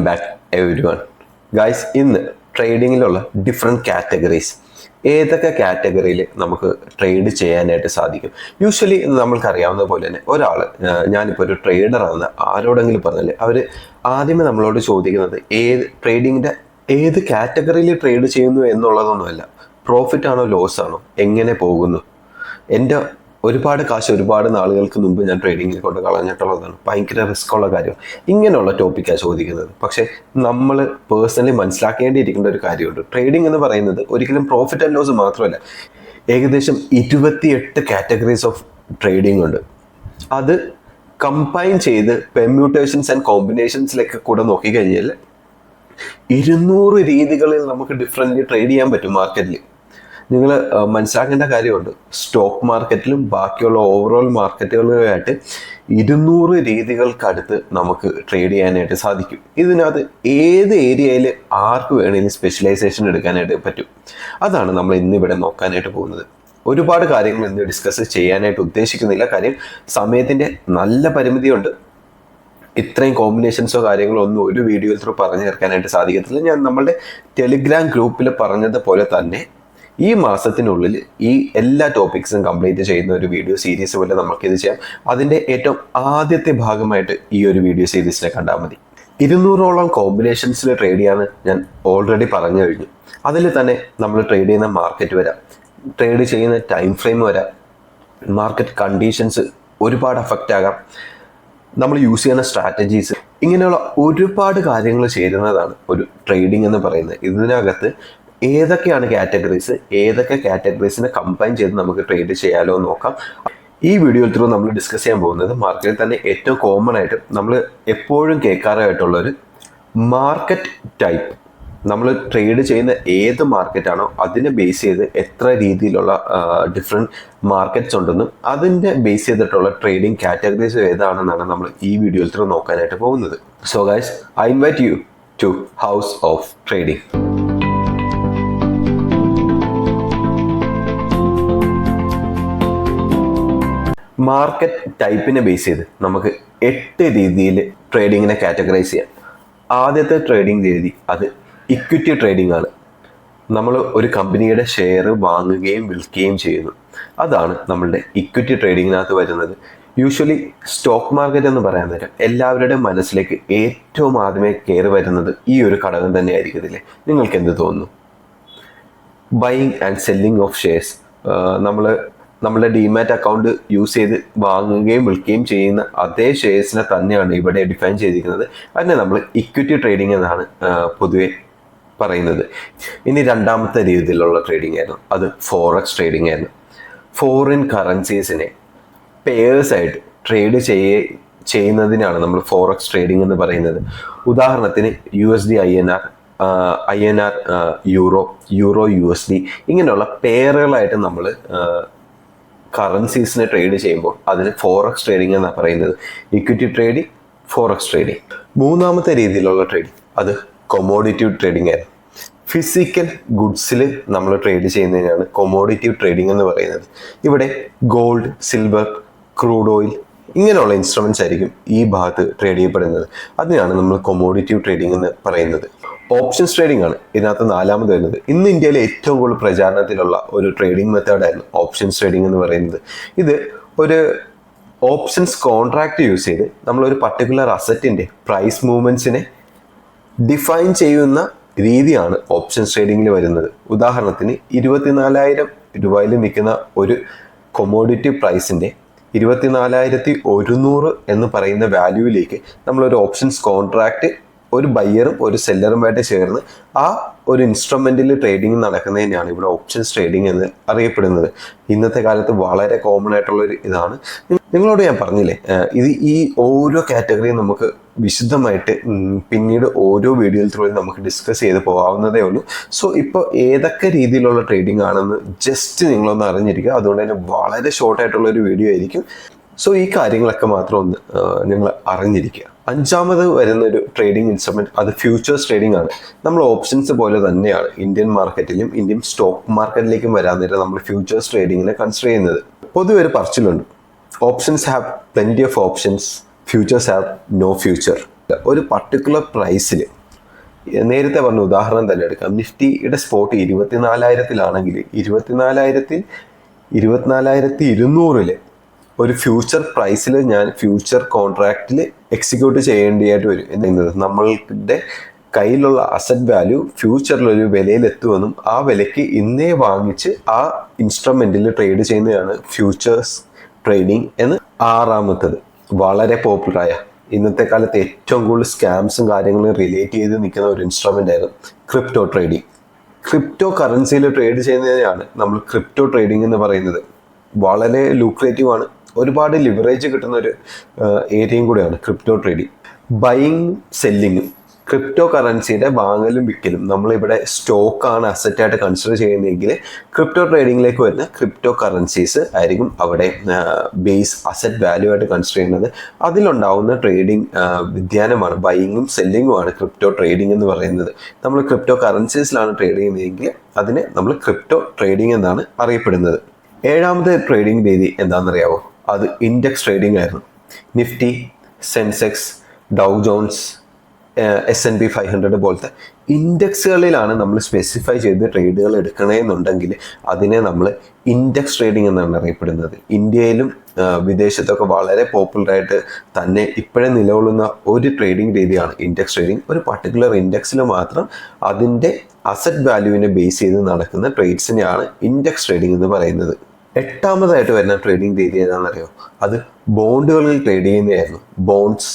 Back every one guys. ഇന്ന് ട്രേഡിങ്ങിലുള്ള different categories, ഏതൊക്കെ കാറ്റഗറിയിൽ നമുക്ക് ട്രേഡ് ചെയ്യാനായിട്ട് സാധിക്കും. യൂഷ്വലി നമ്മൾക്കറിയാവുന്ന പോലെ തന്നെ ഒരാൾ, ഞാനിപ്പോൾ ഒരു ട്രേഡറാണെന്ന് ആരോടെങ്കിലും പറഞ്ഞാൽ അവർ ആദ്യമേ നമ്മളോട് ചോദിക്കുന്നത് ട്രേഡിങ്ങിൻ്റെ ഏത് കാറ്റഗറിയിൽ ട്രേഡ് ചെയ്യുന്നു എന്നുള്ളതൊന്നുമല്ല, പ്രോഫിറ്റ് ആണോ ലോസ് ആണോ, എങ്ങനെ പോകുന്നു. എൻ്റെ ഒരുപാട് കാശ് ഒരുപാട് നാളുകൾക്ക് മുമ്പ് ഞാൻ ട്രേഡിങ്ങിൽ കൊണ്ട് കളഞ്ഞിട്ടുള്ളതാണ്. ഭയങ്കര റിസ്ക് ഉള്ള കാര്യം. ഇങ്ങനെയുള്ള ടോപ്പിക്കാണ് ചോദിക്കുന്നത്. പക്ഷേ നമ്മൾ പേഴ്സണലി മനസ്സിലാക്കേണ്ടിയിരിക്കേണ്ട ഒരു കാര്യമുണ്ട്. ട്രേഡിംഗ് എന്ന് പറയുന്നത് ഒരിക്കലും പ്രോഫിറ്റ് ആൻഡ് ലോസ് മാത്രമല്ല, ഏകദേശം 28 കാറ്റഗറീസ് ഓഫ് ട്രേഡിംഗ് ഉണ്ട്. അത് കമ്പൈൻ ചെയ്ത് പെർമ്യൂട്ടേഷൻസ് ആൻഡ് കോമ്പിനേഷൻസിലേക്ക് കൂടെ നോക്കിക്കഴിഞ്ഞാൽ 200 രീതികളിൽ നമുക്ക് ഡിഫറെൻ്റ് ട്രേഡ് ചെയ്യാൻ പറ്റും മാർക്കറ്റിൽ. നിങ്ങൾ മനസ്സിലാക്കേണ്ട കാര്യമുണ്ട്, സ്റ്റോക്ക് മാർക്കറ്റിലും ബാക്കിയുള്ള ഓവറോൾ മാർക്കറ്റുകളുമായിട്ട് 200 രീതികൾക്കടുത്ത് നമുക്ക് ട്രേഡ് ചെയ്യാനായിട്ട് സാധിക്കും. ഇതിനകത്ത് ഏത് ഏരിയയിൽ ആർക്ക് വേണമെങ്കിലും സ്പെഷ്യലൈസേഷൻ എടുക്കാനായിട്ട് പറ്റും. അതാണ് നമ്മൾ ഇന്നിവിടെ നോക്കാനായിട്ട് പോകുന്നത്. ഒരുപാട് കാര്യങ്ങൾ ഇന്ന് ഡിസ്കസ് ചെയ്യാനായിട്ട് ഉദ്ദേശിക്കുന്നില്ല. കാര്യം സമയത്തിൻ്റെ നല്ല പരിമിതിയുണ്ട്. ഇത്രയും കോമ്പിനേഷൻസോ കാര്യങ്ങളോ ഒന്നും ഒരു വീഡിയോയിൽ ത്രൂ പറഞ്ഞു തീർക്കാനായിട്ട് സാധിക്കത്തില്ല. ഞാൻ നമ്മളുടെ ടെലിഗ്രാം ഗ്രൂപ്പിൽ പറഞ്ഞതുപോലെ തന്നെ ഈ മാസത്തിനുള്ളിൽ ഈ എല്ലാ ടോപ്പിക്സും കംപ്ലീറ്റ് ചെയ്യുന്ന ഒരു വീഡിയോ സീരീസ് പോലെ നമുക്കിത് ചെയ്യാം. അതിൻ്റെ ഏറ്റവും ആദ്യത്തെ ഭാഗമായിട്ട് ഈ ഒരു വീഡിയോ സീരീസിനെ കണ്ടാൽ മതി. 200ഓളം കോമ്പിനേഷൻസിൽ ട്രേഡ് ചെയ്യാന്ന് ഞാൻ ഓൾറെഡി പറഞ്ഞു കഴിഞ്ഞു. അതിൽ തന്നെ നമ്മൾ ട്രേഡ് ചെയ്യുന്ന മാർക്കറ്റ് വരാം, ട്രേഡ് ചെയ്യുന്ന ടൈം ഫ്രെയിം വരാം, മാർക്കറ്റ് കണ്ടീഷൻസ് ഒരുപാട് അഫക്റ്റ് ആകാം, നമ്മൾ യൂസ് ചെയ്യുന്ന സ്ട്രാറ്റജീസ്, ഇങ്ങനെയുള്ള ഒരുപാട് കാര്യങ്ങൾ ചേരുന്നതാണ് ഒരു ട്രേഡിംഗ് എന്ന് പറയുന്നത്. ഇതിനകത്ത് ഏതൊക്കെയാണ് കാറ്റഗറീസ്, ഏതൊക്കെ കാറ്റഗറീസിനെ കമ്പൈൻ ചെയ്ത് നമുക്ക് ട്രേഡ് ചെയ്യാലോ എന്ന് നോക്കാം. ഈ വീഡിയോയിൽ ത്രൂ നമ്മൾ ഡിസ്കസ് ചെയ്യാൻ പോകുന്നത് മാർക്കറ്റിൽ തന്നെ ഏറ്റവും കോമൺ ആയിട്ട് നമ്മൾ എപ്പോഴും കേൾക്കാറായിട്ടുള്ളൊരു മാർക്കറ്റ് ടൈപ്പ്. നമ്മൾ ട്രേഡ് ചെയ്യുന്ന ഏത് മാർക്കറ്റാണോ അതിനെ ബേസ് ചെയ്ത് എത്ര രീതിയിലുള്ള ഡിഫറെൻറ്റ് മാർക്കറ്റ്സ് ഉണ്ടെന്നും അതിൻ്റെ ബേസ് ചെയ്തിട്ടുള്ള ട്രേഡിംഗ് കാറ്റഗറീസ് ഏതാണെന്നാണ് നമ്മൾ ഈ വീഡിയോയിൽ ത്രൂ നോക്കാനായിട്ട് പോകുന്നത്. So guys, I invite you to house of trading. Market ടൈപ്പിനെ ബേസ് ചെയ്ത് നമുക്ക് 8 രീതിയിൽ ട്രേഡിങ്ങിനെ കാറ്റഗറൈസ് ചെയ്യാം. ആദ്യത്തെ ട്രേഡിംഗ് രീതി അത് ഇക്വിറ്റി ട്രേഡിംഗ് ആണ്. നമ്മൾ ഒരു കമ്പനിയുടെ ഷെയർ വാങ്ങുകയും വിൽക്കുകയും ചെയ്യുന്നു. അതാണ് നമ്മളുടെ ഇക്വിറ്റി ട്രേഡിങ്ങിനകത്ത് വരുന്നത്. യൂഷ്വലി സ്റ്റോക്ക് മാർക്കറ്റ് എന്ന് പറയാൻ നേരം എല്ലാവരുടെയും മനസ്സിലേക്ക് ഏറ്റവും ആദ്യമേ കയറി വരുന്നത് ഈ ഒരു ഘടകം തന്നെ ആയിരിക്കത്തില്ലേ? നിങ്ങൾക്ക് എന്ത് തോന്നുന്നു? Buying and selling of shares. നമ്മളുടെ ഡിമാറ്റ് അക്കൗണ്ട് യൂസ് ചെയ്ത് വാങ്ങുകയും വിൽക്കുകയും ചെയ്യുന്ന അതേ ഷെയർസിനെ തന്നെയാണ് ഇവിടെ ഡിഫൈൻ ചെയ്തിരിക്കുന്നത്. അതിനെ നമ്മൾ ഇക്വിറ്റി ട്രേഡിംഗ് എന്നാണ് പൊതുവെ പറയുന്നത്. ഇനി രണ്ടാമത്തെ രീതിയിലുള്ള ട്രേഡിംഗ് ആയിരുന്നു, അത് ഫോറക്സ് ട്രേഡിംഗ് ആയിരുന്നു. ഫോറിൻ കറൻസീസിനെ പെയേഴ്സായിട്ട് ട്രേഡ് ചെയ്യുന്നതിനാണ് നമ്മൾ ഫോറക്സ് ട്രേഡിംഗ് എന്ന് പറയുന്നത്. ഉദാഹരണത്തിന് USD INR യൂറോ USD ഇങ്ങനെയുള്ള പെയറുകളായിട്ട് നമ്മൾ കറൻസീസിനെ ട്രേഡ് ചെയ്യുമ്പോൾ അതിന് ഫോറക്സ് ട്രേഡിംഗ് എന്നാണ് പറയുന്നത്. Equity trading, forex trading. മൂന്നാമത്തെ രീതിയിലുള്ള ട്രേഡിംഗ് അത് കൊമോഡിറ്റി ട്രേഡിംഗ് ആയിരുന്നു. ഫിസിക്കൽ ഗുഡ്സിൽ നമ്മൾ ട്രേഡ് ചെയ്യുന്നതിനാണ് കൊമോഡിറ്റി ട്രേഡിംഗ് എന്ന് പറയുന്നത്. ഇവിടെ ഗോൾഡ്, സിൽവർ, ക്രൂഡ് ഓയിൽ ഇങ്ങനെയുള്ള ഇൻസ്ട്രുമെന്റ്സ് ആയിരിക്കും ഈ ഭാഗത്ത് ട്രേഡ് ചെയ്യപ്പെടുന്നത്. അതിനാണ് നമ്മൾ കൊമോഡിറ്റി ട്രേഡിംഗ് എന്ന് പറയുന്നത്. ഓപ്ഷൻസ് ട്രേഡിംഗ് ആണ് ഇതിനകത്ത് നാലാമത് വരുന്നത്. ഇന്ന് ഇന്ത്യയിലെ ഏറ്റവും കൂടുതൽ പ്രചാരണത്തിലുള്ള ഒരു ട്രേഡിംഗ് മെത്തേഡായിരുന്നു ഓപ്ഷൻസ് ട്രേഡിംഗ് എന്ന് പറയുന്നത്. ഇത് ഒരു ഓപ്ഷൻസ് കോൺട്രാക്ട് യൂസ് ചെയ്ത് നമ്മളൊരു പർട്ടിക്കുലർ അസറ്റിൻ്റെ പ്രൈസ് മൂവ്മെൻറ്റ്സിനെ ഡിഫൈൻ ചെയ്യുന്ന രീതിയാണ് ഓപ്ഷൻസ് ട്രേഡിങ്ങിൽ വരുന്നത്. ഉദാഹരണത്തിന് 24,000 രൂപയിൽ നിൽക്കുന്ന ഒരു കൊമോഡിറ്റി പ്രൈസിൻ്റെ 24,100 എന്ന് പറയുന്ന വാല്യൂവിലേക്ക് നമ്മളൊരു ഓപ്ഷൻസ് കോൺട്രാക്റ്റ് ഒരു ബയ്യറും ഒരു സെല്ലറുമായിട്ട് ചേർന്ന് ആ ഒരു ഇൻസ്ട്രുമെന്റിൽ ട്രേഡിംഗ് നടക്കുന്നതിനാണ് ഇവിടെ ഓപ്ഷൻസ് ട്രേഡിംഗ് എന്ന് അറിയപ്പെടുന്നത്. ഇന്നത്തെ കാലത്ത് വളരെ കോമൺ ആയിട്ടുള്ളൊരു ഇതാണ്. നിങ്ങളോട് ഞാൻ പറഞ്ഞില്ലേ, ഈ ഓരോ കാറ്റഗറിയും നമുക്ക് വിശദമായിട്ട് പിന്നീട് ഓരോ വീഡിയോയിൽ ത്രൂ നമുക്ക് ഡിസ്കസ് ചെയ്ത് പോകാവുന്നതേ ഉള്ളൂ. സോ ഇപ്പോൾ ഏതൊക്കെ രീതിയിലുള്ള ട്രേഡിംഗ് ആണെന്ന് ജസ്റ്റ് നിങ്ങളൊന്ന് അറിഞ്ഞിരിക്കുക. അതുകൊണ്ട് തന്നെ വളരെ ഷോർട്ടായിട്ടുള്ളൊരു വീഡിയോ ആയിരിക്കും. സോ ഈ കാര്യങ്ങളൊക്കെ മാത്രം ഒന്ന് നിങ്ങൾ അറിഞ്ഞിരിക്കുക. അഞ്ചാമത് വരുന്നൊരു ട്രേഡിംഗ് ഇൻസ്ട്രുമെന്റ് അത് ഫ്യൂച്ചേഴ്സ് ട്രേഡിംഗ് ആണ്. നമ്മൾ ഓപ്ഷൻസ് പോലെ തന്നെയാണ് ഇന്ത്യൻ മാർക്കറ്റിലും ഇന്ത്യൻ സ്റ്റോക്ക് മാർക്കറ്റിലേക്കും വരാൻ നേരം നമ്മൾ ഫ്യൂച്ചേഴ്സ് ട്രേഡിങ്ങിനെ കൺസിഡർ ചെയ്യുന്നത്. പൊതുവെ ഒരു പറച്ചിലുണ്ട്, options have plenty of options, futures have no future. ഒരു പർട്ടിക്കുലർ പ്രൈസിൽ നേരത്തെ പറഞ്ഞ ഉദാഹരണം തന്നെ എടുക്കാം. നിഫ്റ്റിയുടെ സ്പോട്ട് 24,000-ലാണെങ്കിൽ 24,200 ഒരു ഫ്യൂച്ചർ പ്രൈസിൽ ഞാൻ ഫ്യൂച്ചർ കോൺട്രാക്റ്റിൽ എക്സിക്യൂട്ട് ചെയ്യേണ്ടതായിട്ട് വരും. എന്നത് നമ്മളുടെ കയ്യിലുള്ള അസറ്റ് വാല്യൂ ഫ്യൂച്ചറിലൊരു വിലയിലെത്തുമെന്നും ആ വിലയ്ക്ക് ഇന്നേ വാങ്ങിച്ച് ആ ഇൻസ്ട്രുമെൻറ്റിൽ ട്രേഡ് ചെയ്യുന്നതാണ് ഫ്യൂച്ചേഴ്സ് ട്രേഡിംഗ് എന്ന്. ആറാമത്തത് വളരെ പോപ്പുലറായ ഇന്നത്തെ കാലത്ത് ഏറ്റവും കൂടുതൽ സ്കാംസും കാര്യങ്ങളും റിലേറ്റ് ചെയ്ത് നിൽക്കുന്ന ഒരു ഇൻസ്ട്രുമെൻ്റ് ആയിരുന്നു ക്രിപ്റ്റോ ട്രേഡിംഗ്. ക്രിപ്റ്റോ കറൻസിയിൽ ട്രേഡ് ചെയ്യുന്നതിനാണ് നമ്മൾ ക്രിപ്റ്റോ ട്രേഡിംഗ് എന്ന് പറയുന്നത്. വളരെ ലൂക്രേറ്റീവ് ആണ്, ഒരുപാട് ലിവറേജ് കിട്ടുന്ന ഒരു ഏരിയയും കൂടെയാണ് ക്രിപ്റ്റോ ട്രേഡിംഗ്. ബൈയിങ് സെല്ലിങ്ങും ക്രിപ്റ്റോ കറൻസിയുടെ വാങ്ങലും വിൽക്കലും നമ്മളിവിടെ സ്റ്റോക്കാണ് അസറ്റായിട്ട് കൺസിഡർ ചെയ്യുന്നതെങ്കിൽ ക്രിപ്റ്റോ ട്രേഡിങ്ങിലേക്ക് വരുന്ന ക്രിപ്റ്റോ കറൻസീസ് ആയിരിക്കും അവിടെ ബേസ് അസറ്റ് വാല്യൂ ആയിട്ട് കൺസിഡർ ചെയ്യുന്നത്. അതിലുണ്ടാവുന്ന ട്രേഡിംഗ് വിജ്ഞാനമാണ്, ബൈയിങ്ങും സെല്ലിങ്ങുമാണ് ക്രിപ്റ്റോ ട്രേഡിംഗ് എന്ന് പറയുന്നത്. നമ്മൾ ക്രിപ്റ്റോ കറൻസീസിലാണ് ട്രേഡ് ചെയ്യുന്നതെങ്കിൽ അതിനെ നമ്മൾ ക്രിപ്റ്റോ ട്രേഡിംഗ് എന്നാണ് അറിയപ്പെടുന്നത്. ഏഴാമത്തെ ട്രേഡിംഗ് രീതി എന്താണെന്നറിയാവോ? അത് ഇൻഡെക്സ് ട്രേഡിംഗ് ആയിരുന്നു. നിഫ്റ്റി, സെൻസെക്സ്, ഡൗ ജോൺസ്, S&P 500 പോലത്തെ ഇൻഡെക്സുകളിലാണ് നമ്മൾ സ്പെസിഫൈ ചെയ്ത് ട്രേഡുകൾ എടുക്കണമെന്നുണ്ടെങ്കിൽ അതിനെ നമ്മൾ ഇൻഡെക്സ് ട്രേഡിംഗ് എന്നാണ് അറിയപ്പെടുന്നത്. ഇന്ത്യയിലും വിദേശത്തൊക്കെ വളരെ പോപ്പുലറായിട്ട് തന്നെ ഇപ്പോഴും നിലകൊള്ളുന്ന ഒരു ട്രേഡിംഗ് രീതിയാണ് ഇൻഡെക്സ് ട്രേഡിംഗ്. ഒരു പർട്ടിക്കുലർ ഇൻഡെക്സിൽ മാത്രം അതിൻ്റെ അസറ്റ് വാല്യൂവിനെ ബേസ് ചെയ്ത് നടക്കുന്ന ട്രേഡ്സിനെയാണ് ഇൻഡെക്സ് ട്രേഡിംഗ് എന്ന് പറയുന്നത്. എട്ടാമതായിട്ട് വരുന്ന ട്രേഡിംഗ് രീതി ഏതാണെന്നറിയോ? അത് ബോണ്ടുകളിൽ ട്രേഡ് ചെയ്യുന്നതായിരുന്നു. Bonds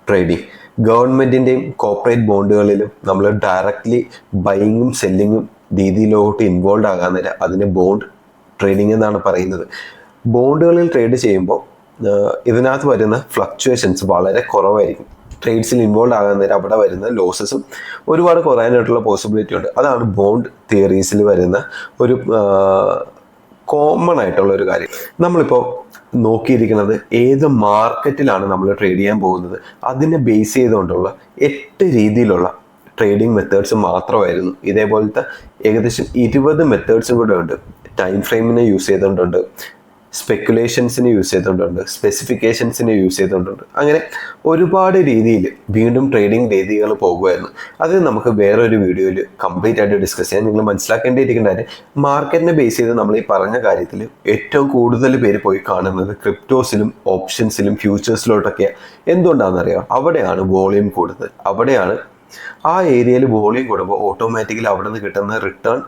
trading. ഗവൺമെൻറ്റിൻ്റെയും കോർപ്പറേറ്റ് ബോണ്ടുകളിലും നമ്മൾ ഡയറക്റ്റ്ലി ബൈയിങ്ങും സെല്ലിങ്ങും രീതിയിലോട്ട് ഇൻവോൾവ് ആകാൻ നേരം അതിന് ബോണ്ട് ട്രേഡിംഗ് എന്നാണ് പറയുന്നത്. ബോണ്ടുകളിൽ ട്രേഡ് ചെയ്യുമ്പോൾ ഇതിനകത്ത് വരുന്ന ഫ്ലക്ച്വേഷൻസ് വളരെ കുറവായിരിക്കും. ട്രേഡ്സിൽ ഇൻവോൾവ് ആകാൻ നേരം അവിടെ വരുന്ന ലോസസും ഒരുപാട് കുറയാനായിട്ടുള്ള പോസിബിലിറ്റി ഉണ്ട്. അതാണ് ബോണ്ട് തിയറീസിൽ വരുന്ന ഒരു കോമൺ ആയിട്ടുള്ള ഒരു കാര്യം. നമ്മളിപ്പോൾ നോക്കിയിരിക്കുന്നത് ഏത് മാർക്കറ്റിലാണ് നമ്മൾ ട്രേഡ് ചെയ്യാൻ പോകുന്നത് അതിനെ ബേസ് ചെയ്തുകൊണ്ടുള്ള 8 രീതിയിലുള്ള ട്രേഡിംഗ് മെത്തേഡ്സ് മാത്രമായിരുന്നു. ഇതേപോലത്തെ ഏകദേശം 20 മെത്തേഡ്സും കൂടെ ഉണ്ട്. ടൈം ഫ്രെയിമിനെ യൂസ് ചെയ്തുകൊണ്ടുണ്ട്, സ്പെക്കുലേഷൻസിനെ യൂസ് ചെയ്തുകൊണ്ടുണ്ട്, സ്പെസിഫിക്കേഷൻസിനെ യൂസ് ചെയ്തുകൊണ്ടുണ്ട്. അങ്ങനെ ഒരുപാട് രീതിയിൽ വീണ്ടും ട്രേഡിംഗ് രീതികൾ പോകുമായിരുന്നു. അത് നമുക്ക് വേറൊരു വീഡിയോയിൽ കംപ്ലീറ്റ് ആയിട്ട് ഡിസ്കസ് ചെയ്യാം. നിങ്ങൾ മനസ്സിലാക്കേണ്ടിയിരിക്കേണ്ട കാര്യം, മാർക്കറ്റിനെ ബേസ് ചെയ്ത് നമ്മൾ ഈ പറഞ്ഞ കാര്യത്തിൽ ഏറ്റവും കൂടുതൽ പേര് പോയി കാണുന്നത് ക്രിപ്റ്റോസിലും ഓപ്ഷൻസിലും ഫ്യൂച്ചേഴ്സിലോട്ടൊക്കെയാണ്. എന്തുകൊണ്ടാണെന്നറിയാം? അവിടെയാണ് വോളിയം കൂടുതൽ. അവിടെയാണ് ആ ഏരിയയിൽ വോളിയം കൂടുമ്പോൾ ഓട്ടോമാറ്റിക്കലി അവിടെ നിന്ന് കിട്ടുന്ന റിട്ടേൺ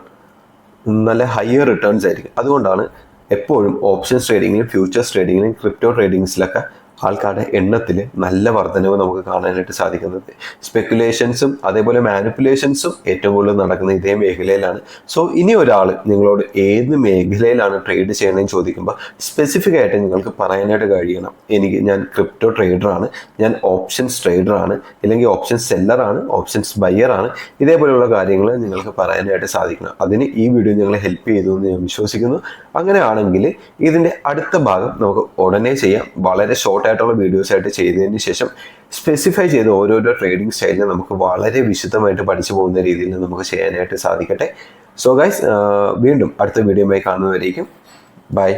നല്ല ഹയർ റിട്ടേൺസ് ആയിരിക്കും. അതുകൊണ്ടാണ് എപ്പോഴും ഓപ്ഷൻസ് ട്രേഡിങ്ങിലും ഫ്യൂച്ചേഴ്സ് ട്രേഡിങ്ങിലും ക്രിപ്റ്റോ ട്രേഡിങ്സിലൊക്കെ ആൾക്കാരുടെ എണ്ണത്തിൽ നല്ല വർധനവ് നമുക്ക് കാണാനായിട്ട് സാധിക്കുന്നത്. സ്പെക്കുലേഷൻസും അതേപോലെ മാനിപ്പുലേഷൻസും ഏറ്റവും കൂടുതൽ നടക്കുന്ന ഇതേ മേഖലയിലാണ്. സോ ഇനി ഒരാൾ നിങ്ങളോട് ഏത് മേഖലയിലാണ് ട്രേഡ് ചെയ്യണമെന്ന് ചോദിക്കുമ്പോൾ സ്പെസിഫിക് ആയിട്ട് നിങ്ങൾക്ക് പറയാനായിട്ട് കഴിയണം. ഞാൻ ക്രിപ്റ്റോ ട്രേഡറാണ്, ഞാൻ ഓപ്ഷൻസ് ട്രേഡറാണ്, അല്ലെങ്കിൽ ഓപ്ഷൻസ് സെല്ലറാണ്, ഓപ്ഷൻസ് ബയ്യറാണ്. ഇതേപോലെയുള്ള കാര്യങ്ങൾ നിങ്ങൾക്ക് പറയാനായിട്ട് സാധിക്കണം. അതിന് ഈ വീഡിയോ നിങ്ങളെ ഹെൽപ്പ് ചെയ്തു എന്ന് ഞാൻ വിശ്വസിക്കുന്നു. അങ്ങനെയാണെങ്കിൽ ഇതിൻ്റെ അടുത്ത ഭാഗം നമുക്ക് ഉടനെ ചെയ്യാം. വളരെ ഷോർട്ട് ആയിട്ടുള്ള വീഡിയോസ് ആയിട്ട് ചെയ്തതിന് ശേഷം സ്പെസിഫൈ ചെയ്ത് ഓരോരോ ട്രേഡിംഗ് സ്റ്റൈലിനെ നമുക്ക് വളരെ വിശദമായിട്ട് പഠിച്ചു പോകുന്ന രീതിയിൽ നമുക്ക് ചെയ്യാനായിട്ട് സാധിക്കട്ടെ. സോ ഗൈസ്, വീണ്ടും അടുത്ത വീഡിയോയുമായി കാണുന്നവരേക്കും ബൈ.